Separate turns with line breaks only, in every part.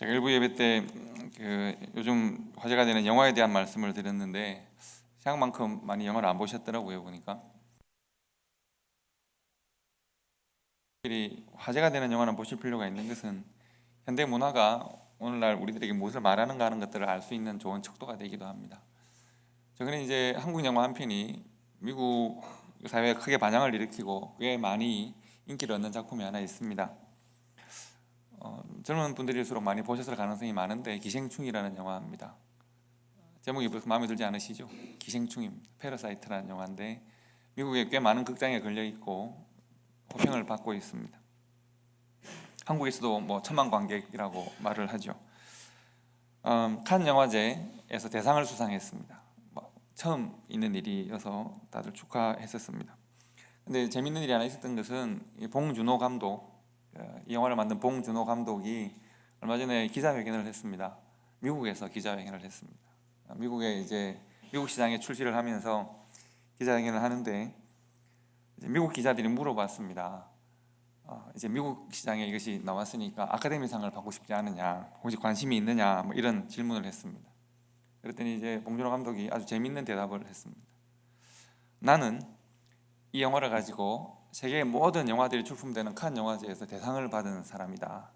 제가 일부 예배 때 요즘 화제가 되는 영화에 대한 말씀을 드렸는데 생각만큼 많이 영화를 안 보셨더라고요. 보니까 화제가 되는 영화는 보실 필요가 있는 것은 현대 문화가 오늘날 우리들에게 무엇을 말하는가 하는 것들을 알 수 있는 좋은 척도가 되기도 합니다. 최근에 이제 한국 영화 한 편이 미국 사회에 크게 반향을 일으키고 꽤 많이 인기를 얻는 작품이 하나 있습니다. 젊은 분들일수록 많이 보셨을 가능성이 많은데 기생충이라는 영화입니다. 제목이 벌써 마음에 들지 않으시죠? 기생충입니다. 패러사이트라는 영화인데 미국에 꽤 많은 극장에 걸려 있고 호평을 받고 있습니다. 한국에서도 뭐 천만 관객이라고 말을 하죠. 칸 영화제에서 대상을 수상했습니다. 처음 있는 일이어서 다들 축하했었습니다. 근데 재밌는 일이 하나 있었던 것은 봉준호 감독, 이 영화를 만든 봉준호 감독이 얼마 전에 기자회견을 했습니다. 미국에서 기자회견을 했습니다. 미국 시장에 출시를 하면서 기자회견을 하는데 이제 미국 기자들이 물어봤습니다. 이제 미국 시장에 이것이 나왔으니까 아카데미상을 받고 싶지 않느냐, 혹시 관심이 있느냐, 뭐 이런 질문을 했습니다. 그랬더니 이제 봉준호 감독이 아주 재밌는 대답을 했습니다. 나는 이 영화를 가지고 세계의 모든 영화들이 출품되는 칸 영화제에서 대상을 받은 사람이다.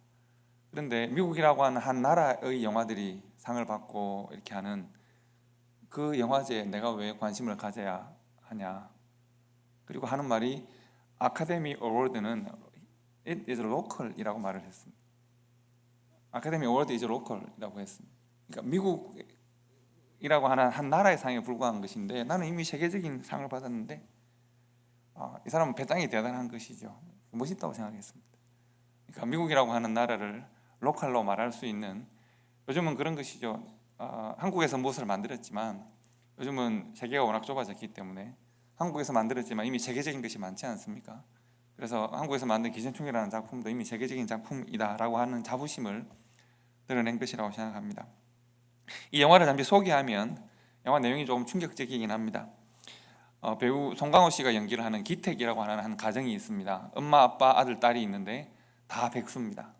그런데 미국이라고 하는 한 나라의 영화들이 상을 받고 이렇게 하는 그 영화제에 내가 왜 관심을 가져야 하냐. 그리고 하는 말이 아카데미 어워드는 it is local이라고 말을 했습니다. 아카데미 어워드 is local이라고 했습니다. 그러니까 미국이라고 하는 한 나라의 상에 불과한 것인데 나는 이미 세계적인 상을 받았는데 이 사람은 배짱이 대단한 것이죠. 멋있다고 생각했습니다. 그러니까 미국이라고 하는 나라를 로컬로 말할 수 있는, 요즘은 그런 것이죠. 한국에서 무엇을 만들었지만 요즘은 세계가 워낙 좁아졌기 때문에 한국에서 만들었지만 이미 세계적인 것이 많지 않습니까? 그래서 한국에서 만든 기생충이라는 작품도 이미 세계적인 작품이다라고 하는 자부심을 드러낸 것이라고 생각합니다. 이 영화를 잠시 소개하면 영화 내용이 조금 충격적이긴 합니다. 배우 송강호 씨가 연기를 하는 기택이라고 하는 한 가정이 있습니다. 엄마, 아빠, 아들, 딸이 있는데 다 백수입니다.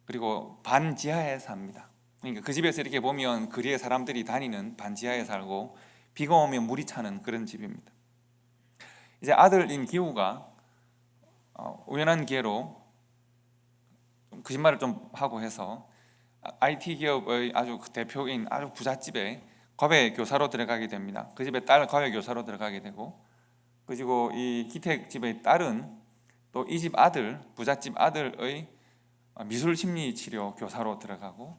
그리고 반지하에 삽니다. 그러니까 그 집에서 이렇게 보면 거리에 사람들이 다니는 반지하에 살고 비가 오면 물이 차는 그런 집입니다. 이제 아들인 기우가 우연한 기회로 거짓말을 좀 하고 해서 IT 기업의 아주 대표인 아주 부잣집에 과외 교사로 들어가게 됩니다. 그 집에 딸 과외 교사로 들어가게 되고, 그리고 이 기택 집의 딸은 또 이 집 아들, 부잣집 아들의 미술 심리 치료 교사로 들어가고,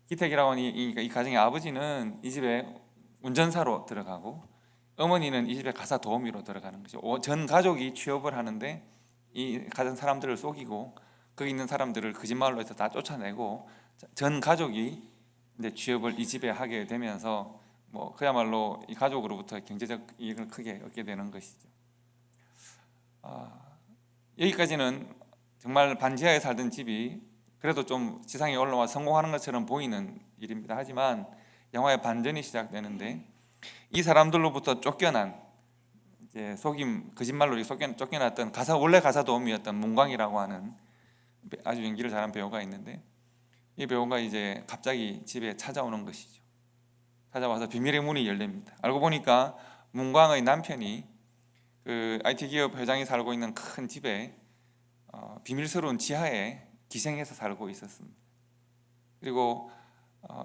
기택이라고 하는 이 가정의 아버지는 이 집에 운전사로 들어가고, 어머니는 이 집에 가사 도우미로 들어가는 거죠. 전 가족이 취업을 하는데 이 가정 사람들을 속이고 거기 있는 사람들을 거짓말로 해서 다 쫓아내고 전 가족이 이제 취업을 이 집에 하게 되면서 그야말로 이 가족으로부터 경제적 이익을 크게 얻게 되는 것이죠. 여기까지는 정말 반지하에 살던 집이 그래도 좀 지상에 올라와 성공하는 것처럼 보이는 일입니다. 하지만 영화의 반전이 시작되는데 이 사람들로부터 쫓겨난, 이제 속임, 거짓말로 쫓겨났던 원래 가사 도우미였던 문광이라고 하는 아주 연기를 잘한 배우가 있는데, 이 배우가 이제 갑자기 집에 찾아오는 것이죠. 찾아와서 비밀의 문이 열립니다. 알고 보니까 문광의 남편이 그 IT 기업 회장이 살고 있는 큰 집에 비밀스러운 지하에 기생해서 살고 있었습니다. 그리고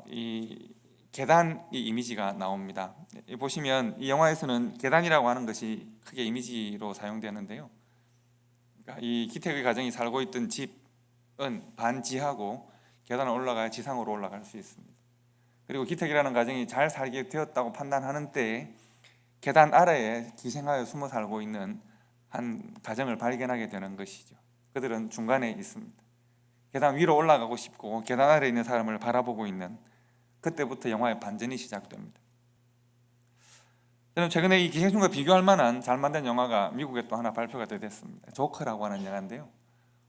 이 계단이 이미지가 나옵니다. 보시면 이 영화에서는 계단이라고 하는 것이 크게 이미지로 사용되는데요. 그러니까 이 기택의 가정이 살고 있던 집은 반지하고 계단을 올라가야 지상으로 올라갈 수 있습니다. 그리고 기택이라는 가정이 잘 살게 되었다고 판단하는 때에 계단 아래에 기생하여 숨어 살고 있는 한 가정을 발견하게 되는 것이죠. 그들은 중간에 있습니다. 계단 위로 올라가고 싶고 계단 아래에 있는 사람을 바라보고 있는, 그때부터 영화의 반전이 시작됩니다. 저는 최근에 이 기생충과 비교할 만한 잘 만든 영화가 미국에 또 하나 발표가 됐습니다. 조커라고 하는 영화인데요.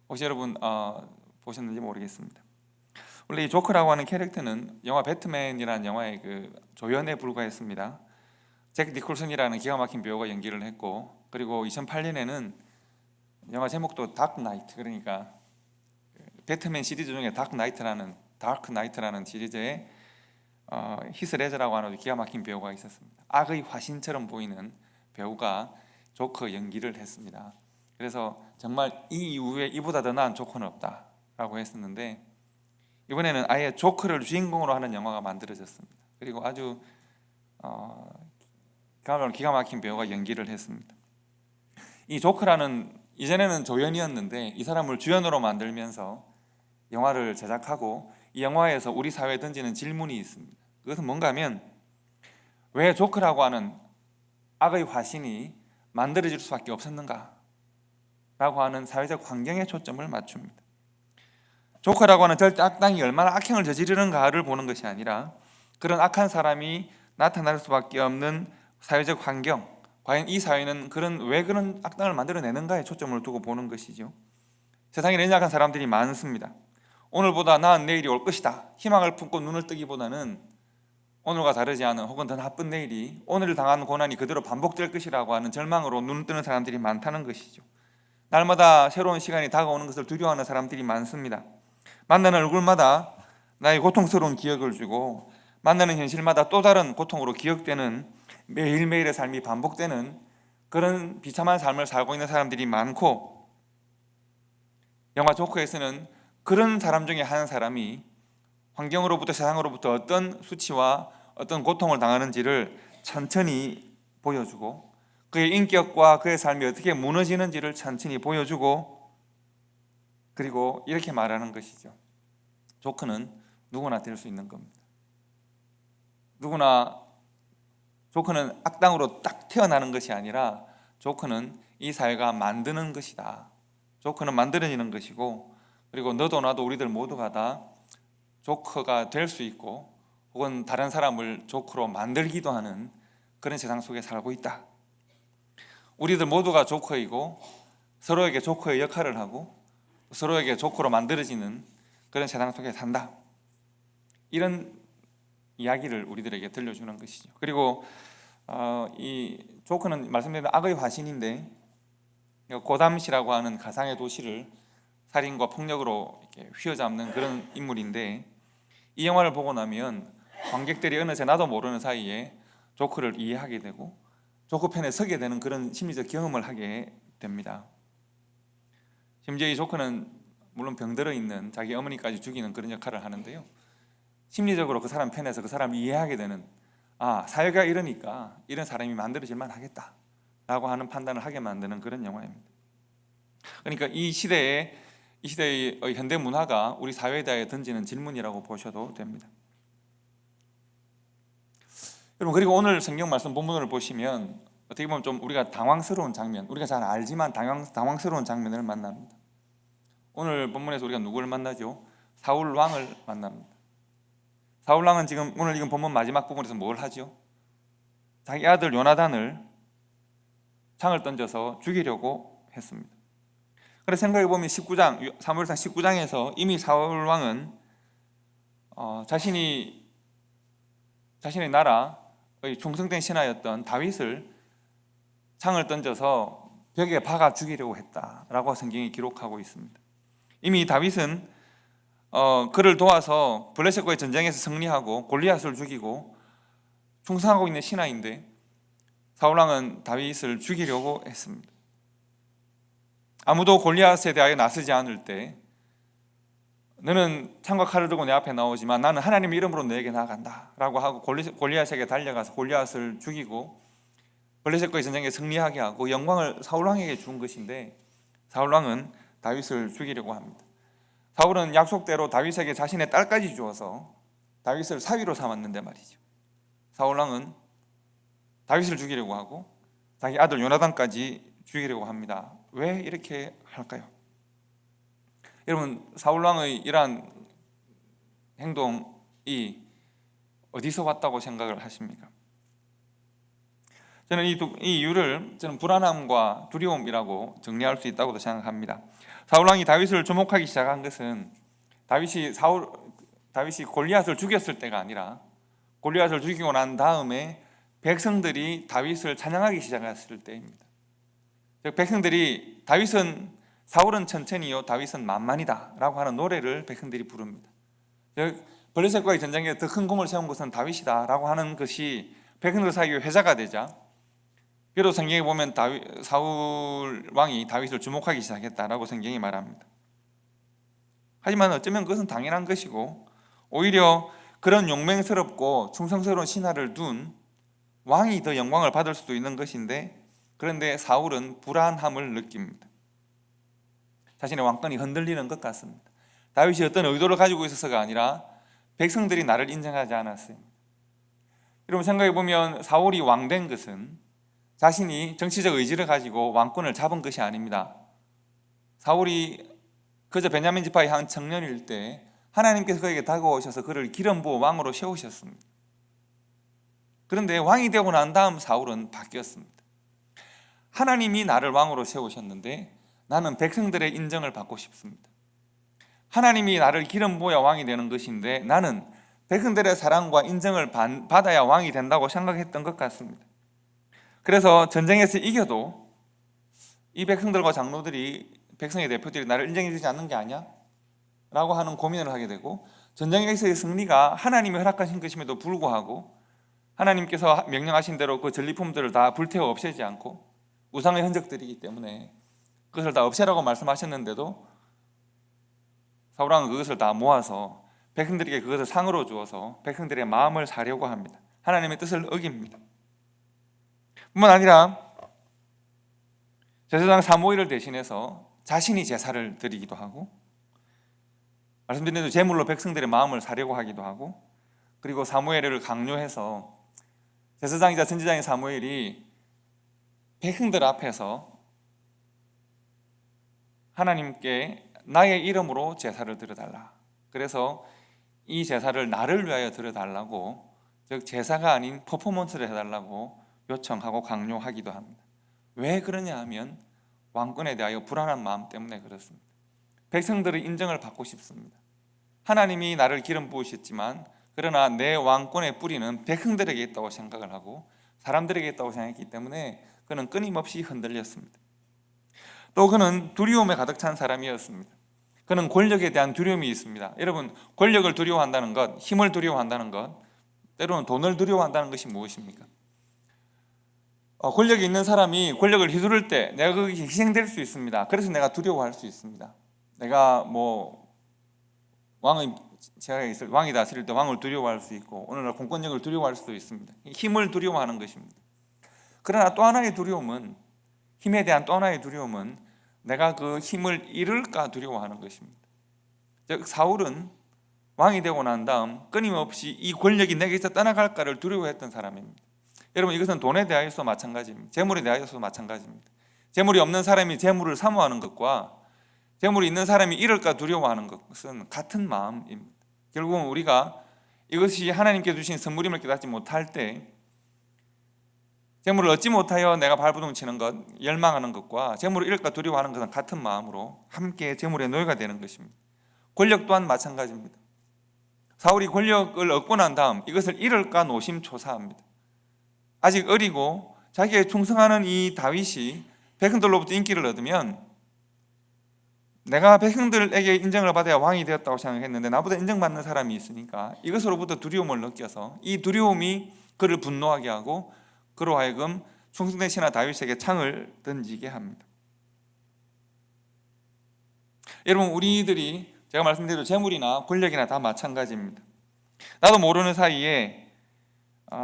혹시 여러분 보셨는지 모르겠습니다. 원래 이 조커라고 하는 캐릭터는 영화 배트맨이라는 영화의 그 조연에 불과했습니다. 잭 니콜슨이라는 기가 막힌 배우가 연기를 했고, 그리고 2008년에는 영화 제목도 다크 나이트, 그러니까 배트맨 시리즈 중에 다크 나이트라는 다크 나이트라는 시리즈에 히스 레저라고 하는 기가 막힌 배우가 있었습니다. 악의 화신처럼 보이는 배우가 조커 연기를 했습니다. 그래서 정말 이 이후에 이보다 더 나은 조커는 없다라고 했었는데, 이번에는 아예 조커를 주인공으로 하는 영화가 만들어졌습니다. 그리고 아주 기가 막힌 배우가 연기를 했습니다. 이 조커라는, 이전에는 조연이었는데 이 사람을 주연으로 만들면서 영화를 제작하고, 이 영화에서 우리 사회에 던지는 질문이 있습니다. 그것은 뭔가 하면, 왜 조커라고 하는 악의 화신이 만들어질 수밖에 없었는가 라고 하는 사회적 환경에 초점을 맞춥니다. 조커라고 하는 절대 악당이 얼마나 악행을 저지르는가를 보는 것이 아니라, 그런 악한 사람이 나타날 수밖에 없는 사회적 환경, 과연 이 사회는 왜 그런 악당을 만들어내는가에 초점을 두고 보는 것이죠. 세상에 연약한 사람들이 많습니다. 오늘보다 나은 내일이 올 것이다, 희망을 품고 눈을 뜨기보다는 오늘과 다르지 않은 혹은 더 나쁜 내일이, 오늘 당한 고난이 그대로 반복될 것이라고 하는 절망으로 눈을 뜨는 사람들이 많다는 것이죠. 날마다 새로운 시간이 다가오는 것을 두려워하는 사람들이 많습니다. 만나는 얼굴마다 나의 고통스러운 기억을 주고, 만나는 현실마다 또 다른 고통으로 기억되는, 매일매일의 삶이 반복되는 그런 비참한 삶을 살고 있는 사람들이 많고, 영화 조커에서는 그런 사람 중에 한 사람이 환경으로부터, 세상으로부터 어떤 수치와 어떤 고통을 당하는지를 천천히 보여주고, 그의 인격과 그의 삶이 어떻게 무너지는지를 천천히 보여주고, 그리고 이렇게 말하는 것이죠. 조커는 누구나 될 수 있는 겁니다. 조커는 악당으로 딱 태어나는 것이 아니라, 조커는 이 사회가 만드는 것이다. 조커는 만들어지는 것이고, 그리고 너도 나도 우리들 모두가 다 조커가 될 수 있고, 혹은 다른 사람을 조커로 만들기도 하는 그런 세상 속에 살고 있다. 우리들 모두가 조커이고, 서로에게 조커의 역할을 하고, 서로에게 조커로 만들어지는 그런 세상 속에 산다. 이런 이야기를 우리들에게 들려주는 것이죠. 그리고 이 조커는 말씀드린 악의 화신인데, 고담시라고 하는 가상의 도시를 살인과 폭력으로 이렇게 휘어잡는 그런 인물인데, 이 영화를 보고 나면 관객들이 어느새 나도 모르는 사이에 조커를 이해하게 되고, 조커 편에 서게 되는 그런 심리적 경험을 하게 됩니다. 심지어 이 조커는 물론 병들어 있는 자기 어머니까지 죽이는 그런 역할을 하는데요, 심리적으로 그 사람 편에서 그 사람을 이해하게 되는, 사회가 이러니까 이런 사람이 만들어질 만하겠다 라고 하는 판단을 하게 만드는 그런 영화입니다. 그러니까 이 시대의 현대 문화가 우리 사회에 대해 던지는 질문이라고 보셔도 됩니다. 여러분, 그리고 오늘 성경 말씀 본문을 보시면 어떻게 보면 좀 우리가 당황스러운 장면, 우리가 잘 알지만 당황스러운 장면을 만납니다. 오늘 본문에서 우리가 누구를 만나죠? 사울 왕을 만납니다. 사울 왕은 오늘 읽은 본문 마지막 부분에서 뭘 하죠? 자기 아들 요나단을 창을 던져서 죽이려고 했습니다. 그래서 생각해 보면 사무엘상 19장에서 이미 사울 왕은 자신의 나라의 충성된 신하였던 다윗을 창을 던져서 벽에 박아 죽이려고 했다라고 성경이 기록하고 있습니다. 이미 다윗은 그를 도와서 블레셋과의 전쟁에서 승리하고 골리앗을 죽이고 충성하고 있는 신하인데, 사울왕은 다윗을 죽이려고 했습니다. 아무도 골리앗에 대하여 나서지 않을 때, 너는 창과 칼을 들고 내 앞에 나오지만 나는 하나님의 이름으로 너에게 나아간다 라고 하고 골리앗에게 달려가서 골리앗을 죽이고 블레셋과의 전쟁에 승리하게 하고 영광을 사울왕에게 준 것인데, 사울왕은 다윗을 죽이려고 합니다. 사울은 약속대로 다윗에게 자신의 딸까지 주어서 다윗을 사위로 삼았는데 말이죠, 사울왕은 다윗을 죽이려고 하고 자기 아들 요나단까지 죽이려고 합니다. 왜 이렇게 할까요? 여러분, 사울왕의 이러한 행동이 어디서 왔다고 생각을 하십니까? 저는 이 이유를 불안함과 두려움이라고 정리할 수 있다고 생각합니다. 사울왕이 다윗을 주목하기 시작한 것은 다윗이 골리앗을 죽였을 때가 아니라, 골리앗을 죽이고 난 다음에 백성들이 다윗을 찬양하기 시작했을 때입니다. 백성들이 사울은 천천히요 다윗은 만만이다 라고 하는 노래를 백성들이 부릅니다. 블레셋과의 전쟁에 더 큰功을 세운 것은 다윗이다라고 하는 것이 백성들 사이에 회자가 되자 그래도 성경에 보면 사울 왕이 다윗을 주목하기 시작했다라고 성경이 말합니다. 하지만 어쩌면 그것은 당연한 것이고 오히려 그런 용맹스럽고 충성스러운 신하를 둔 왕이 더 영광을 받을 수도 있는 것인데 그런데 사울은 불안함을 느낍니다. 자신의 왕권이 흔들리는 것 같습니다. 다윗이 어떤 의도를 가지고 있어서가 아니라 백성들이 나를 인정하지 않았어요. 여러분 생각해 보면 사울이 왕된 것은 자신이 정치적 의지를 가지고 왕권을 잡은 것이 아닙니다. 사울이 그저 베냐민 지파의 한 청년일 때 하나님께서 그에게 다가오셔서 그를 기름 부어 왕으로 세우셨습니다. 그런데 왕이 되고 난 다음 사울은 바뀌었습니다. 하나님이 나를 왕으로 세우셨는데 나는 백성들의 인정을 받고 싶습니다. 하나님이 나를 기름 부어야 왕이 되는 것인데 나는 백성들의 사랑과 인정을 받아야 왕이 된다고 생각했던 것 같습니다. 그래서 전쟁에서 이겨도 이 백성들과 장로들이 백성의 대표들이 나를 인정해 주지 않는 게 아니야? 라고 하는 고민을 하게 되고 전쟁에서의 승리가 하나님이 허락하신 것임에도 불구하고 하나님께서 명령하신 대로 그 전리품들을 다 불태워 없애지 않고 우상의 흔적들이기 때문에 그것을 다 없애라고 말씀하셨는데도 사울왕은 그것을 다 모아서 백성들에게 그것을 상으로 주어서 백성들의 마음을 사려고 합니다. 하나님의 뜻을 어깁니다. 뿐만 아니라 제사장 사무엘을 대신해서 자신이 제사를 드리기도 하고 말씀드린 대로 제물로 백성들의 마음을 사려고 하기도 하고 그리고 사무엘을 강요해서 제사장이자 선지자인 사무엘이 백성들 앞에서 하나님께 나의 이름으로 제사를 드려달라. 그래서 이 제사를 나를 위하여 드려달라고 즉 제사가 아닌 퍼포먼스를 해달라고 요청하고 강요하기도 합니다. 왜 그러냐 하면 왕권에 대하여 불안한 마음 때문에 그렇습니다. 백성들의 인정을 받고 싶습니다. 하나님이 나를 기름 부으셨지만 그러나 내 왕권의 뿌리는 백성들에게 있다고 생각을 하고 사람들에게 있다고 생각했기 때문에 그는 끊임없이 흔들렸습니다. 또 그는 두려움에 가득 찬 사람이었습니다. 그는 권력에 대한 두려움이 있습니다. 여러분 권력을 두려워한다는 것, 힘을 두려워한다는 것, 때로는 돈을 두려워한다는 것이 무엇입니까? 권력이 있는 사람이 권력을 휘두를 때 내가 거기 희생될 수 있습니다. 그래서 내가 두려워할 수 있습니다. 내가 왕이 다스릴 때 왕을 두려워할 수 있고 오늘날 공권력을 두려워할 수도 있습니다. 힘을 두려워하는 것입니다. 그러나 또 하나의 두려움은 힘에 대한 또 하나의 두려움은 내가 그 힘을 잃을까 두려워하는 것입니다. 즉 사울은 왕이 되고 난 다음 끊임없이 이 권력이 내게서 떠나갈까를 두려워했던 사람입니다. 여러분 이것은 돈에 대하여서 마찬가지입니다. 재물에 대하여서 마찬가지입니다. 재물이 없는 사람이 재물을 사모하는 것과 재물이 있는 사람이 잃을까 두려워하는 것은 같은 마음입니다. 결국은 우리가 이것이 하나님께 주신 선물임을 깨닫지 못할 때 재물을 얻지 못하여 내가 발버둥치는 것, 열망하는 것과 재물을 잃을까 두려워하는 것은 같은 마음으로 함께 재물의 노예가 되는 것입니다. 권력 또한 마찬가지입니다. 사울이 권력을 얻고 난 다음 이것을 잃을까 노심초사합니다. 아직 어리고 자기에 충성하는 이 다윗이 백성들로부터 인기를 얻으면 내가 백성들에게 인정을 받아야 왕이 되었다고 생각했는데 나보다 인정받는 사람이 있으니까 이것으로부터 두려움을 느껴서 이 두려움이 그를 분노하게 하고 그로 하여금 충성된 신하 다윗에게 창을 던지게 합니다. 여러분 우리들이 제가 말씀드린 재물이나 권력이나 다 마찬가지입니다. 나도 모르는 사이에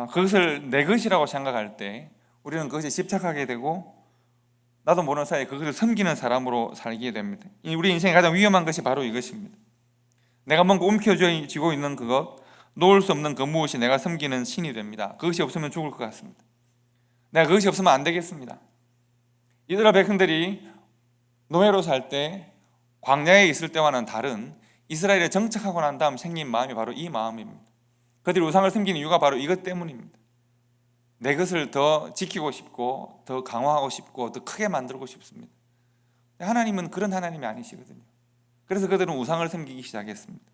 그것을 내 것이라고 생각할 때 우리는 그것에 집착하게 되고 나도 모르는 사이에 그것을 섬기는 사람으로 살게 됩니다. 우리 인생의 가장 위험한 것이 바로 이것입니다. 내가 뭔가 움켜쥐고 있는 그것, 놓을 수 없는 그 무엇이 내가 섬기는 신이 됩니다. 그것이 없으면 죽을 것 같습니다. 내가 그것이 없으면 안 되겠습니다. 이스라엘 백성들이 노예로 살 때 광야에 있을 때와는 다른 이스라엘에 정착하고 난 다음 생긴 마음이 바로 이 마음입니다. 그들이 우상을 섬기는 이유가 바로 이것 때문입니다. 내 것을 더 지키고 싶고 더 강화하고 싶고 더 크게 만들고 싶습니다. 하나님은 그런 하나님이 아니시거든요. 그래서 그들은 우상을 섬기기 시작했습니다.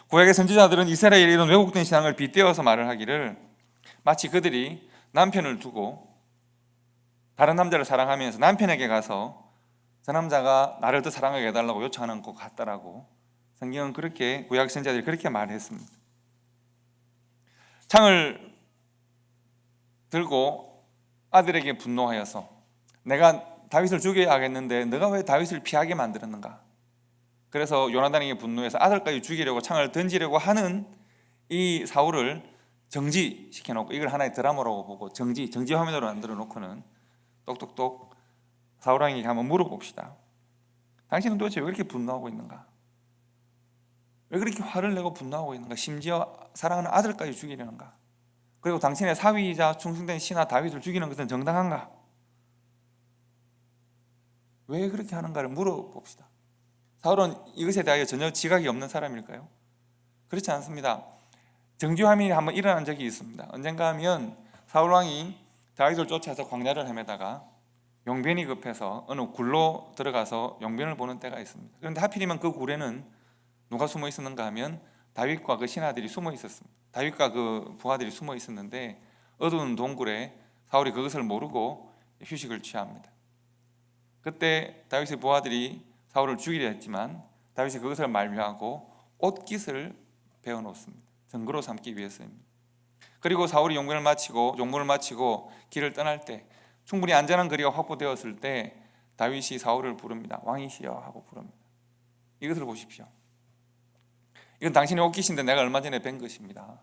구약의 선지자들은 이스라엘의 이런 왜곡된 신앙을 빗대어서 말을 하기를 마치 그들이 남편을 두고 다른 남자를 사랑하면서 남편에게 가서 저 남자가 나를 더 사랑하게 해달라고 요청하는 것 같다라고 성경은 그렇게, 구약 선지자들이 그렇게 말했습니다. 창을 들고 아들에게 분노하여서 내가 다윗을 죽여야 하겠는데 너가 왜 다윗을 피하게 만들었는가? 그래서 요나단에게 분노해서 아들까지 죽이려고 창을 던지려고 하는 이 사울을 정지시켜놓고, 이걸 하나의 드라마라고 보고 정지 화면으로 만들어 놓고는 똑똑똑 사울 왕에게 한번 물어봅시다. 당신은 도대체 왜 이렇게 분노하고 있는가? 왜 그렇게 화를 내고 분노하고 있는가? 심지어 사랑하는 아들까지 죽이려는가? 그리고 당신의 사위이자 충성된 신하 다윗을 죽이는 것은 정당한가? 왜 그렇게 하는가를 물어봅시다. 사울은 이것에 대하여 전혀 지각이 없는 사람일까요? 그렇지 않습니다. 정지화면이 한번 일어난 적이 있습니다. 언젠가 하면 사울 왕이 다윗을 쫓아서 광야를 헤매다가 용변이 급해서 어느 굴로 들어가서 용변을 보는 때가 있습니다. 그런데 하필이면 그 굴에는 누가 숨어 있었는가 하면 다윗과 그 신하들이 숨어 있었습니다. 다윗과 그 부하들이 숨어 있었는데 어두운 동굴에 사울이 그것을 모르고 휴식을 취합니다. 그때 다윗의 부하들이 사울을 죽이려 했지만 다윗이 그것을 만류하고 옷깃을 베어 놓습니다. 증거로 삼기 위해서입니다. 그리고 사울이 용문을 마치고 길을 떠날 때 충분히 안전한 거리가 확보되었을 때 다윗이 사울을 부릅니다. 왕이시여 하고 부릅니다. 이것을 보십시오. 이건 당신의 옷깃인데 내가 얼마 전에 뵌 것입니다.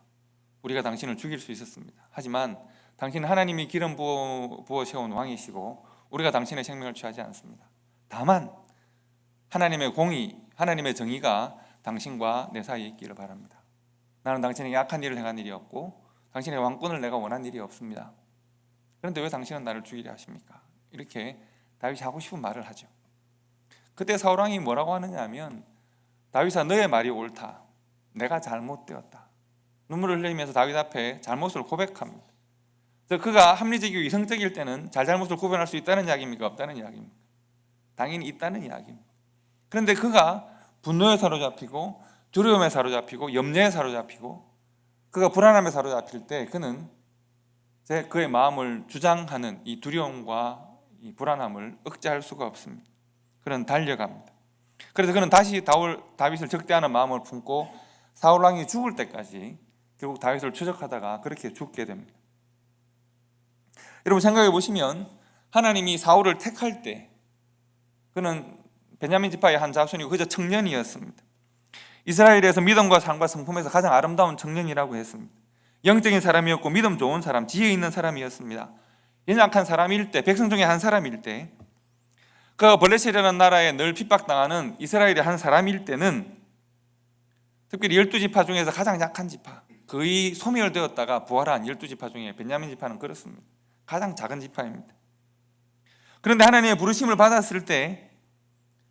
우리가 당신을 죽일 수 있었습니다. 하지만 당신은 하나님이 기름 부어 세운 왕이시고 우리가 당신의 생명을 취하지 않습니다. 다만 하나님의 공의, 하나님의 정의가 당신과 내 사이에 있기를 바랍니다. 나는 당신에게 악한 일을 행한 일이 없고 당신의 왕권을 내가 원한 일이 없습니다. 그런데 왜 당신은 나를 죽이려 하십니까? 이렇게 다윗이 하고 싶은 말을 하죠. 그때 사울 왕이 뭐라고 하느냐 하면, 다윗아 너의 말이 옳다. 내가 잘못되었다. 눈물을 흘리면서 다윗 앞에 잘못을 고백합니다. 그가 합리적이고 이성적일 때는 잘잘못을 구별할 수 있다는 이야기입니까? 없다는 이야기입니까? 당연히 있다는 이야기입니다. 그런데 그가 분노에 사로잡히고 두려움에 사로잡히고 염려에 사로잡히고 그가 불안함에 사로잡힐 때 그는 그의 마음을 주장하는 이 두려움과 이 불안함을 억제할 수가 없습니다. 그는 달려갑니다. 그래서 그는 다시 다윗을 적대하는 마음을 품고 사울 왕이 죽을 때까지 결국 다윗을 추적하다가 그렇게 죽게 됩니다. 여러분 생각해 보시면 하나님이 사울을 택할 때 그는 베냐민 지파의 한 자손이고 그저 청년이었습니다. 이스라엘에서 믿음과 삶과 성품에서 가장 아름다운 청년이라고 했습니다. 영적인 사람이었고 믿음 좋은 사람, 지혜 있는 사람이었습니다. 연약한 사람일 때, 백성 중에 한 사람일 때, 그 블레셋이라는 나라에 늘 핍박당하는 이스라엘의 한 사람일 때는 특별히 12지파 중에서 가장 약한 지파, 거의 소멸되었다가 부활한 12지파 중에 베냐민 지파는 그렇습니다. 가장 작은 지파입니다. 그런데 하나님의 부르심을 받았을 때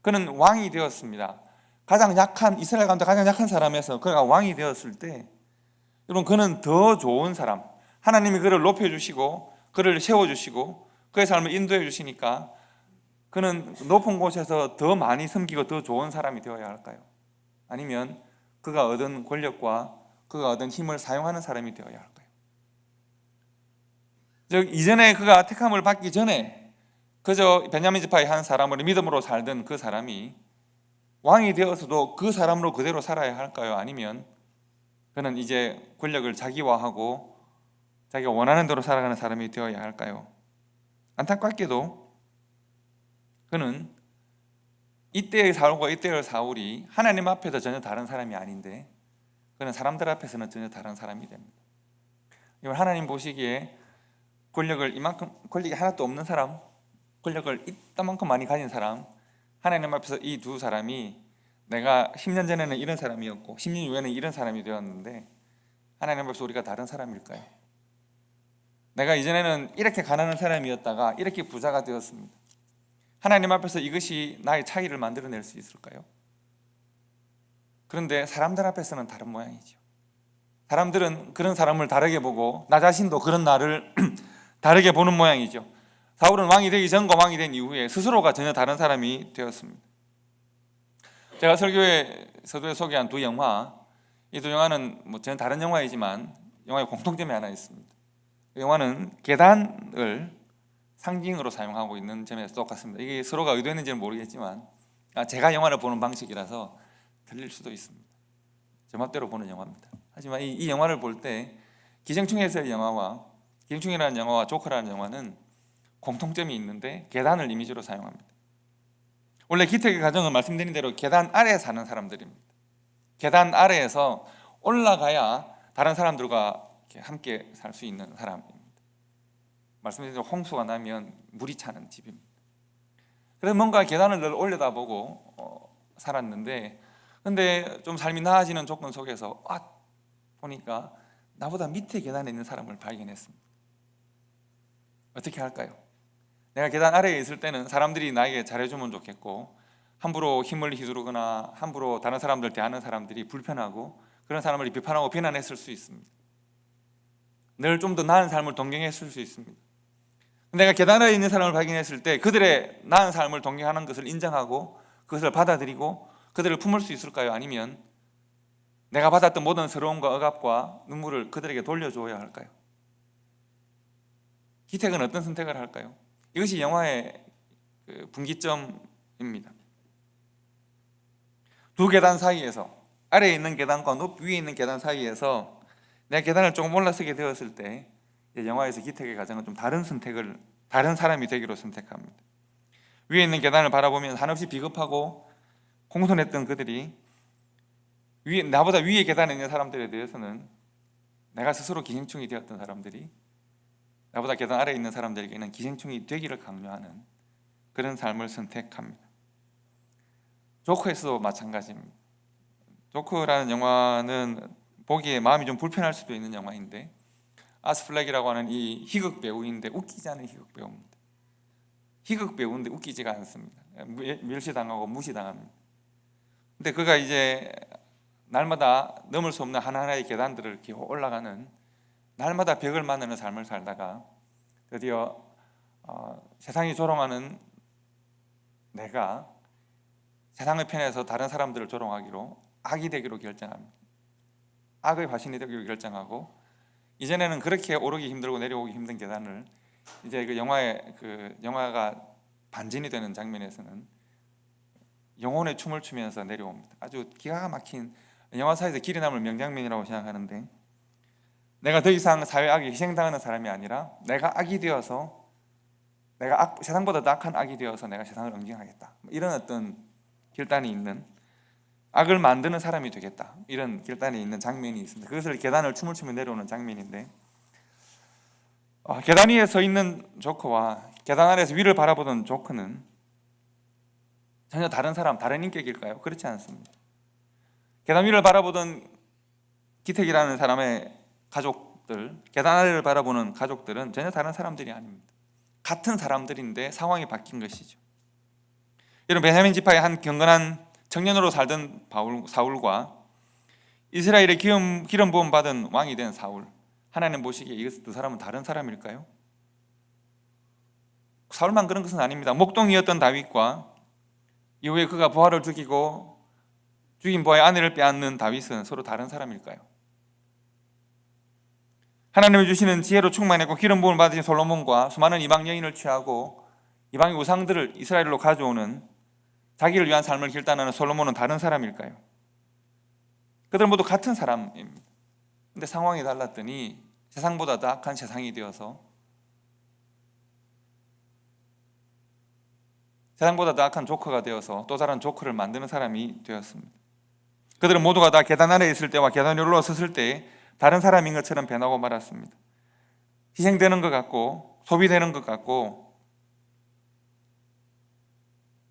그는 왕이 되었습니다. 가장 약한, 이스라엘 가운데 가장 약한 사람에서 그가 왕이 되었을 때 여러분 그는 더 좋은 사람, 하나님이 그를 높여주시고 그를 세워주시고 그의 삶을 인도해 주시니까 그는 높은 곳에서 더 많이 섬기고 더 좋은 사람이 되어야 할까요? 아니면 그가 얻은 권력과 그가 얻은 힘을 사용하는 사람이 되어야 할까요? 즉 이전에 그가 택함을 받기 전에 그저 베냐민 지파의 한 사람으로 믿음으로 살던 그 사람이 왕이 되어서도 그 사람으로 그대로 살아야 할까요? 아니면 그는 이제 권력을 자기화하고 자기가 원하는 대로 살아가는 사람이 되어야 할까요? 안타깝게도 그는 이때의 사울과 이때의 사울이 하나님 앞에서 전혀 다른 사람이 아닌데 그는 사람들 앞에서는 전혀 다른 사람이 됩니다. 이건 하나님 보시기에 권력이 하나도 없는 사람, 권력을 이따만큼 많이 가진 사람, 하나님 앞에서 이 두 사람이 내가 10년 전에는 이런 사람이었고 10년 후에는 이런 사람이 되었는데 하나님 앞에서 우리가 다른 사람일까요? 내가 이전에는 이렇게 가난한 사람이었다가 이렇게 부자가 되었습니다. 하나님 앞에서 이것이 나의 차이를 만들어낼 수 있을까요? 그런데 사람들 앞에서는 다른 모양이죠. 사람들은 그런 사람을 다르게 보고 나 자신도 그런 나를 다르게 보는 모양이죠. 사울은 왕이 되기 전과 왕이 된 이후에 스스로가 전혀 다른 사람이 되었습니다. 제가 서두에 소개한 두 영화, 이 두 영화는 전혀 다른 영화이지만 영화의 공통점이 하나 있습니다. 그 영화는 계단을 상징으로 사용하고 있는 점에서 똑같습니다. 이게 서로가 의도했는지는 모르겠지만 제가 영화를 보는 방식이라서 틀릴 수도 있습니다. 제 멋대로 보는 영화입니다. 하지만 이 영화를 볼 때 기생충에서의 영화와 기생충이라는 영화와 조커라는 영화는 공통점이 있는데 계단을 이미지로 사용합니다. 원래 기택의 가정은 말씀드린 대로 계단 아래에 사는 사람들입니다. 계단 아래에서 올라가야 다른 사람들과 함께 살 수 있는 사람입니다. 말씀드린 대로 홍수가 나면 물이 차는 집입니다. 그래서 뭔가 계단을 늘 올려다보고 살았는데, 근데 좀 삶이 나아지는 조건 속에서 보니까 나보다 밑에 계단에 있는 사람을 발견했습니다. 어떻게 할까요? 내가 계단 아래에 있을 때는 사람들이 나에게 잘해주면 좋겠고, 함부로 힘을 휘두르거나 함부로 다른 사람들 대하는 사람들이 불편하고 그런 사람을 비판하고 비난했을 수 있습니다. 늘 좀 더 나은 삶을 동경했을 수 있습니다. 내가 계단 아래에 있는 사람을 발견했을 때 그들의 나은 삶을 동경하는 것을 인정하고 그것을 받아들이고 그들을 품을 수 있을까요? 아니면 내가 받았던 모든 서러움과 억압과 눈물을 그들에게 돌려줘야 할까요? 기택은 어떤 선택을 할까요? 이것이 영화의 분기점입니다. 두 계단 사이에서, 아래에 있는 계단과 위에 있는 계단 사이에서 내가 계단을 조금 올라서게 되었을 때 영화에서 기택의 가정은 좀 다른 사람이 되기로 선택합니다. 위에 있는 계단을 바라보면 한없이 비겁하고 공손했던 그들이 나보다 위에 계단에 있는 사람들에 대해서는, 내가 스스로 기생충이 되었던 사람들이 나보다 계단 아래에 있는 사람들에게는 기생충이 되기를 강요하는 그런 삶을 선택합니다. 조커에서도 마찬가지입니다. 조커라는 영화는 보기에 마음이 좀 불편할 수도 있는 영화인데, 아스플렉이라고 하는 이 희극 배우인데 웃기지 않은 희극 배우입니다. 희극 배우인데 웃기지가 않습니다. 멸시당하고 무시당합니다. 근데 그가 이제 날마다 넘을 수 없는 하나하나의 계단들을 이렇게 올라가는, 날마다 벽을 만나는 삶을 살다가 드디어 세상이 조롱하는 내가 세상의 편에서 다른 사람들을 조롱하기로, 악이 되기로 결정합니다. 악의 화신이 되기로 결정하고, 이전에는 그렇게 오르기 힘들고 내려오기 힘든 계단을 이제 영화가 반전이 되는 장면에서는 영혼의 춤을 추면서 내려옵니다. 아주 기가 막힌, 영화사에서 길이 남을 명장면이라고 생각하는데, 내가 더 이상 사회 악에 희생당하는 사람이 아니라 내가 악이 되어서, 세상보다 더 악한 악이 되어서 내가 세상을 응징하겠다, 이런 어떤 결단이 있는, 악을 만드는 사람이 되겠다, 이런 결단이 있는 장면이 있습니다. 그것을 계단을 춤을 추며 내려오는 장면인데, 계단 위에 서 있는 조커와 계단 아래에서 위를 바라보던 조커는 전혀 다른 사람, 다른 인격일까요? 그렇지 않습니다. 계단 위를 바라보던 기택이라는 사람의 가족들, 계단 아래를 바라보는 가족들은 전혀 다른 사람들이 아닙니다. 같은 사람들인데 상황이 바뀐 것이죠. 여러분, 베냐민 지파의 한 경건한 청년으로 살던 사울과 이스라엘의 기름 부음 받은 왕이 된 사울, 하나님 보시기에 이것을 두 사람은 다른 사람일까요? 사울만 그런 것은 아닙니다. 목동이었던 다윗과 이후에 그가 부하를 죽이고 죽인 부하의 아내를 빼앗는 다윗은 서로 다른 사람일까요? 하나님이 주시는 지혜로 충만했고 기름 부음을 받으신 솔로몬과 수많은 이방 여인을 취하고 이방의 우상들을 이스라엘로 가져오는, 자기를 위한 삶을 결단하는 솔로몬은 다른 사람일까요? 그들 모두 같은 사람입니다. 근데 상황이 달랐더니 세상보다 더 악한 세상이 되어서, 세상보다 더 악한 조커가 되어서 또 다른 조커를 만드는 사람이 되었습니다. 그들은 모두가 다 계단 아래에 있을 때와 계단 위로 섰을 때 다른 사람인 것처럼 변하고 말았습니다. 희생되는 것 같고 소비되는 것 같고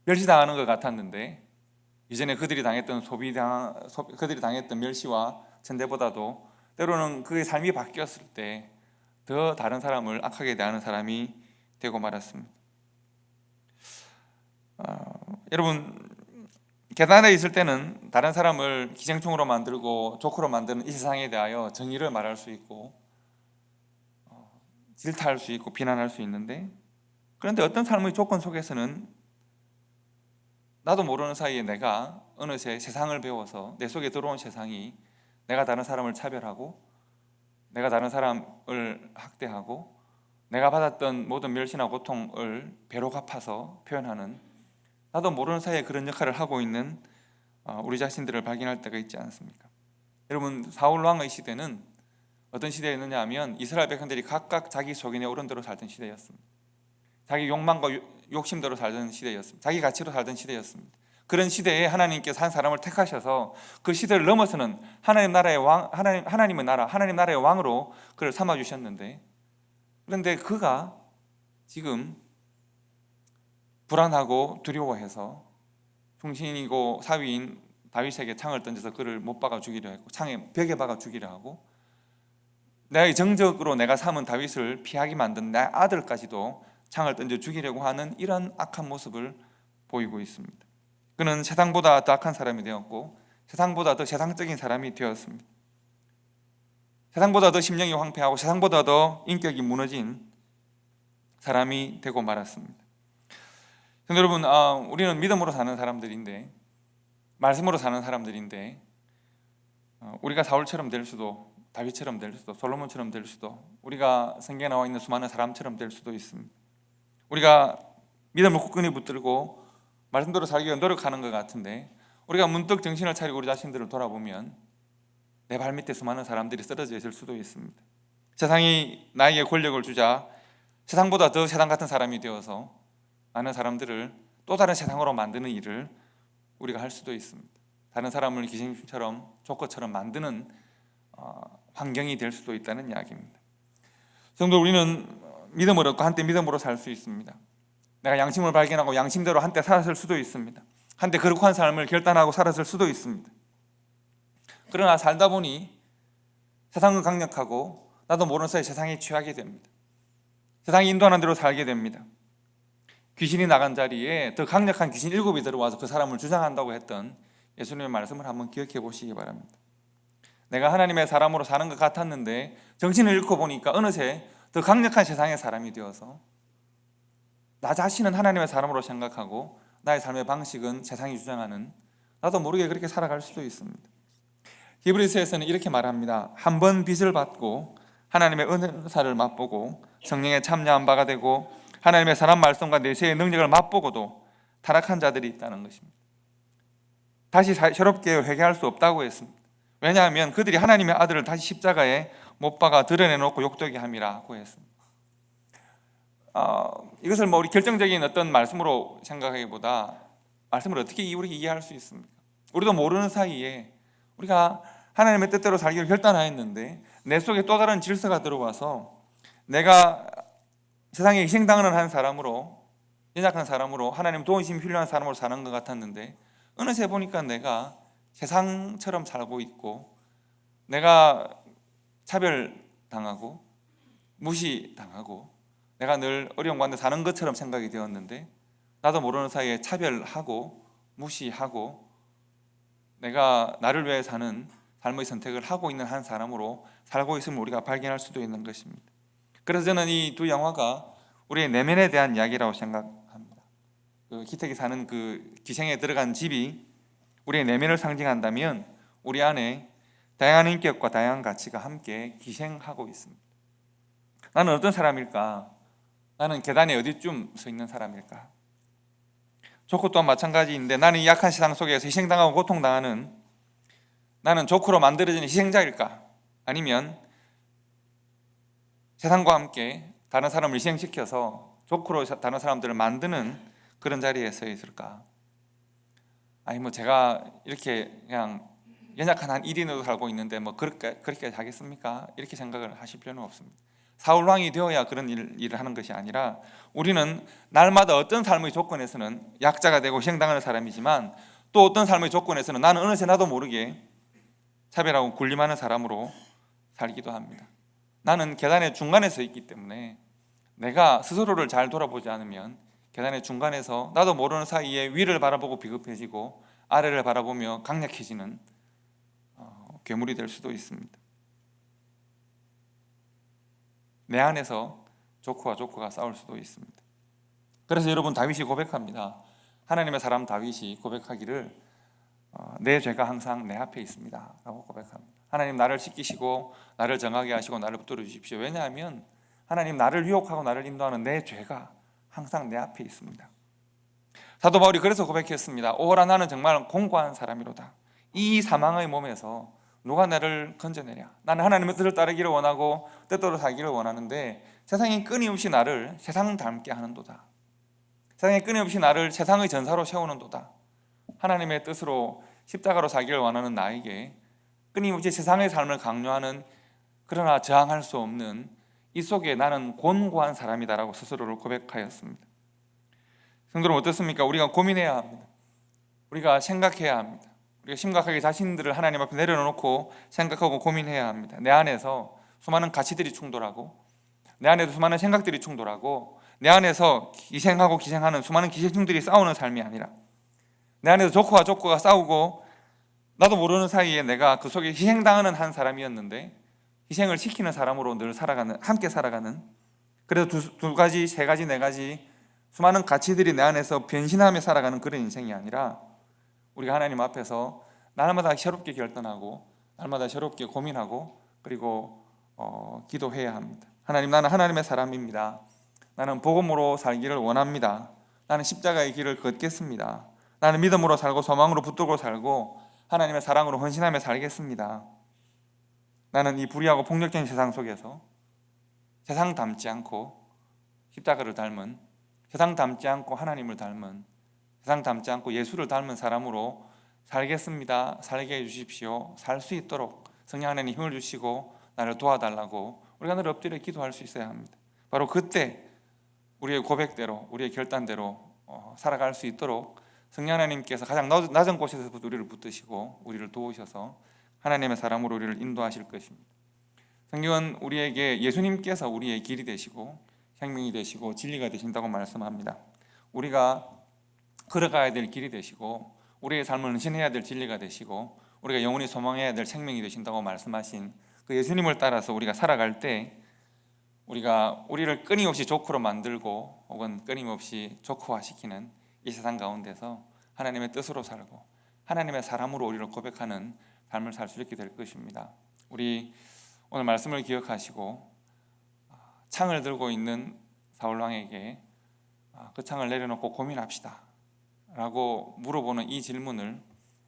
멸시당하는 것 같았는데, 이전에 그들이 당했던 멸시와 천대보다도 때로는 그의 삶이 바뀌었을 때 더 다른 사람을 악하게 대하는 사람이 되고 말았습니다. 여러분, 계단에 있을 때는 다른 사람을 기생충으로 만들고 조커로 만드는 이 세상에 대하여 정의를 말할 수 있고 질타할 수 있고 비난할 수 있는데, 그런데 어떤 삶의 조건 속에서는 나도 모르는 사이에 내가 어느새 세상을 배워서 내 속에 들어온 세상이 내가 다른 사람을 차별하고 내가 다른 사람을 학대하고 내가 받았던 모든 멸시나 고통을 배로 갚아서 표현하는, 나도 모르는 사이에 그런 역할을 하고 있는 우리 자신들을 발견할 때가 있지 않습니까? 여러분, 사울 왕의 시대는 어떤 시대였느냐 하면 이스라엘 백성들이 각각 자기 소견에 옳은 대로 살던 시대였습니다. 자기 욕망과 욕심대로 살던 시대였습니다. 자기 가치로 살던 시대였습니다. 그런 시대에 하나님께서 한 사람을 택하셔서 그 시대를 넘어서는 하나님 나라의 왕, 하나님의 나라, 하나님 나라의 왕으로 그를 삼아 주셨는데, 그런데 그가 지금 불안하고 두려워해서 충신이고 사위인 다윗에게 창을 던져서 그를 못 박아 죽이려 했고, 창에 벽에 박아 죽이려 하고, 나의 정적으로 내가 삼은 다윗을 피하게 만든 내 아들까지도 창을 던져 죽이려고 하는 이런 악한 모습을 보이고 있습니다. 그는 세상보다 더 악한 사람이 되었고 세상보다 더 세상적인 사람이 되었습니다. 세상보다 더 심령이 황폐하고 세상보다 더 인격이 무너진 사람이 되고 말았습니다. 여러분, 우리는 믿음으로 사는 사람들인데, 말씀으로 사는 사람들인데, 우리가 사울처럼 될 수도, 다윗처럼 될 수도, 솔로몬처럼 될 수도, 우리가 성경에 나와 있는 수많은 사람처럼 될 수도 있습니다. 우리가 믿음을 굳건히 붙들고 말씀대로 살기 위해 노력하는 것 같은데, 우리가 문득 정신을 차리고 우리 자신들을 돌아보면 내 발밑에 수많은 사람들이 쓰러져 있을 수도 있습니다. 세상이 나에게 권력을 주자 세상보다 더 세상 같은 사람이 되어서 많은 사람들을 또 다른 세상으로 만드는 일을 우리가 할 수도 있습니다. 다른 사람을 기생충처럼 조커처럼 만드는 환경이 될 수도 있다는 이야기입니다. 성도, 우리는 믿음을 얻고 한때 믿음으로 살 수 있습니다. 내가 양심을 발견하고 양심대로 한때 살았을 수도 있습니다. 한때 거룩한 삶을 결단하고 살았을 수도 있습니다. 그러나 살다 보니 세상은 강력하고 나도 모르는 사이에 세상에 취하게 됩니다. 세상이 인도하는 대로 살게 됩니다. 귀신이 나간 자리에 더 강력한 귀신 7이 들어와서 그 사람을 주장한다고 했던 예수님의 말씀을 한번 기억해 보시기 바랍니다. 내가 하나님의 사람으로 사는 것 같았는데 정신을 잃고 보니까 어느새 더 강력한 세상의 사람이 되어서 나 자신은 하나님의 사람으로 생각하고 나의 삶의 방식은 세상이 주장하는, 나도 모르게 그렇게 살아갈 수도 있습니다. 히브리서에서는 이렇게 말합니다. 한 번 빚을 받고 하나님의 은사를 맛보고 성령에 참여한 바가 되고 하나님의 선한 말씀과 내세의 능력을 맛보고도 타락한 자들이 있다는 것입니다. 다시 새롭게 회개할 수 없다고 했습니다. 왜냐하면 그들이 하나님의 아들을 다시 십자가에 못 박아 드러내놓고 욕되게 함이라고 했습니다. 이것을 우리 결정적인 어떤 말씀으로 생각하기보다 말씀을 어떻게 우리가 이해할 수 있습니까? 우리도 모르는 사이에 우리가 하나님의 뜻대로 살기를 결단하였는데 내 속에 또 다른 질서가 들어와서 내가 세상에 희생당하는 한 사람으로, 연약한 사람으로, 하나님 도우심이 필요한 사람으로 사는 것 같았는데 어느새 보니까 내가 세상처럼 살고 있고 내가 차별당하고 무시당하고 내가 늘 어려운 가운데 사는 것처럼 생각이 되었는데 나도 모르는 사이에 차별하고 무시하고 내가 나를 위해 사는 삶의 선택을 하고 있는 한 사람으로 살고 있음을 우리가 발견할 수도 있는 것입니다. 그래서 저는 이 두 영화가 우리의 내면에 대한 이야기라고 생각합니다. 기택이 사는 그 기생에 들어간 집이 우리의 내면을 상징한다면 우리 안에 다양한 인격과 다양한 가치가 함께 기생하고 있습니다. 나는 어떤 사람일까? 나는 계단에 어디쯤 서 있는 사람일까? 조커 또한 마찬가지인데 나는 이 약한 세상 속에서 희생당하고 고통당하는, 나는 조커로 만들어진 희생자일까? 아니면 세상과 함께 다른 사람을 희생시켜서 조커로 다른 사람들을 만드는 그런 자리에 서 있을까? 아니 제가 이렇게 그냥 연약한 한 1인으로 살고 있는데 그렇게 하겠습니까? 이렇게 생각을 하실 필요는 없습니다. 사울 왕이 되어야 그런 일을 하는 것이 아니라 우리는 날마다 어떤 삶의 조건에서는 약자가 되고 희생당하는 사람이지만 또 어떤 삶의 조건에서는 나는 어느새 나도 모르게 차별하고 군림하는 사람으로 살기도 합니다. 나는 계단의 중간에 서 있기 때문에 내가 스스로를 잘 돌아보지 않으면 계단의 중간에서 나도 모르는 사이에 위를 바라보고 비겁해지고 아래를 바라보며 강력해지는 괴물이 될 수도 있습니다. 내 안에서 조커가 싸울 수도 있습니다. 그래서 여러분, 다윗이 고백합니다. 하나님의 사람 다윗이 고백하기를 내 죄가 항상 내 앞에 있습니다 라고 고백합니다. 하나님, 나를 씻기시고 나를 정하게 하시고 나를 붙들어 주십시오. 왜냐하면 하나님, 나를 유혹하고 나를 인도하는 내 죄가 항상 내 앞에 있습니다. 사도 바울이 그래서 고백했습니다. 오라 나는 정말 공고한 사람이로다. 이 사망의 몸에서 누가 나를 건져내랴. 나는 하나님의 뜻을 따르기를 원하고 뜻대로 살기를 원하는데 세상이 끊임없이 나를 세상 닮게 하는도다. 세상이 끊임없이 나를 세상의 전사로 세우는도다. 하나님의 뜻으로 십자가로 살기를 원하는 나에게 끊임없이 세상의 삶을 강요하는, 그러나 저항할 수 없는 이 속에 나는 곤고한 사람이다라고 스스로를 고백하였습니다. 성도는 어떻습니까? 우리가 고민해야 합니다. 우리가 생각해야 합니다. 우리가 심각하게 자신들을 하나님 앞에 내려놓고 생각하고 고민해야 합니다. 내 안에서 수많은 가치들이 충돌하고, 내 안에도 수많은 생각들이 충돌하고, 내 안에서 기생하고 기생하는 수많은 기생충들이 싸우는 삶이 아니라 내 안에서 조커와 조커가 싸우고 나도 모르는 사이에 내가 그 속에 희생당하는 한 사람이었는데 희생을 시키는 사람으로 늘 살아가는, 함께 살아가는, 그래서 두 가지, 세 가지, 네 가지 수많은 가치들이 내 안에서 변신하며 살아가는 그런 인생이 아니라 우리가 하나님 앞에서 날마다 새롭게 결단하고 날마다 새롭게 고민하고 그리고 기도해야 합니다. 하나님, 나는 하나님의 사람입니다. 나는 복음으로 살기를 원합니다. 나는 십자가의 길을 걷겠습니다. 나는 믿음으로 살고 소망으로 붙들고 살고 하나님의 사랑으로 헌신하며 살겠습니다. 나는 이 불의하고 폭력적인 세상 속에서 세상 닮지 않고 십자가를 닮은, 세상 닮지 않고 하나님을 닮은, 세상 닮지 않고 예수를 닮은 사람으로 살겠습니다. 살게 해주십시오. 살 수 있도록 성령 하나님 힘을 주시고 나를 도와달라고 우리가 늘 엎드려 기도할 수 있어야 합니다. 바로 그때 우리의 고백대로, 우리의 결단대로 살아갈 수 있도록 성령 하나님께서 가장 낮은 곳에서부터 우리를 붙드시고 우리를 도우셔서 하나님의 사람으로 우리를 인도하실 것입니다. 성경은 우리에게 예수님께서 우리의 길이 되시고 생명이 되시고 진리가 되신다고 말씀합니다. 우리가 걸어가야 될 길이 되시고 우리의 삶을 헌신해야 될 진리가 되시고 우리가 영원히 소망해야 될 생명이 되신다고 말씀하신 그 예수님을 따라서 우리가 살아갈 때 우리가 우리를 끊임없이 조커로 만들고 혹은 끊임없이 조커화시키는 이 세상 가운데서 하나님의 뜻으로 살고 하나님의 사람으로 우리를 고백하는 삶을 살 수 있게 될 것입니다. 우리 오늘 말씀을 기억하시고 창을 들고 있는 사울왕에게 그 창을 내려놓고 고민합시다 라고 물어보는 이 질문을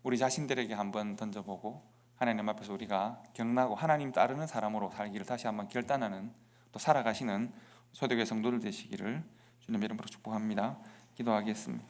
우리 자신들에게 한번 던져보고 하나님 앞에서 우리가 경나고 하나님 따르는 사람으로 살기를 다시 한번 결단하는, 또 살아가시는 초대교회 성도들 되시기를 주님 이름으로 축복합니다. 기도하겠습니다.